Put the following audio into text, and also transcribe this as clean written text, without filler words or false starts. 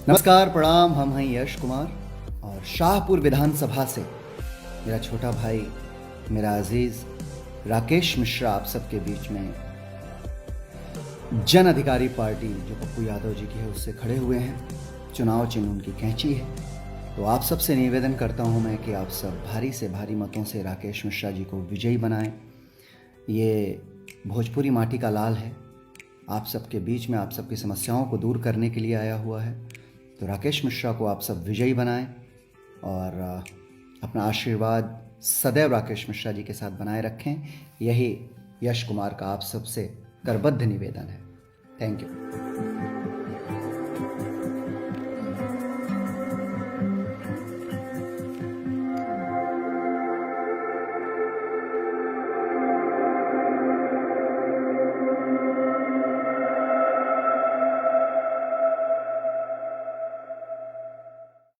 नमस्कार, प्रणाम। हम हैं यश कुमार और शाहपुर विधानसभा से मेरा छोटा भाई, मेरा अजीज राकेश मिश्रा आप सबके बीच में जन अधिकारी पार्टी जो पप्पू यादव जी की है उससे खड़े हुए हैं। चुनाव चिन्ह उनकी कैंची है। तो आप सबसे निवेदन करता हूं मैं कि आप सब भारी से भारी मतों से राकेश मिश्रा जी को विजयी बनाएं। ये भोजपुरी माटी का लाल है, आप सबके बीच में आप सबकी समस्याओं को दूर करने के लिए आया हुआ है। तो राकेश मिश्रा को आप सब विजयी बनाएं और अपना आशीर्वाद सदैव राकेश मिश्रा जी के साथ बनाए रखें। यही यश कुमार का आप सबसे करबद्ध निवेदन है। Thank you.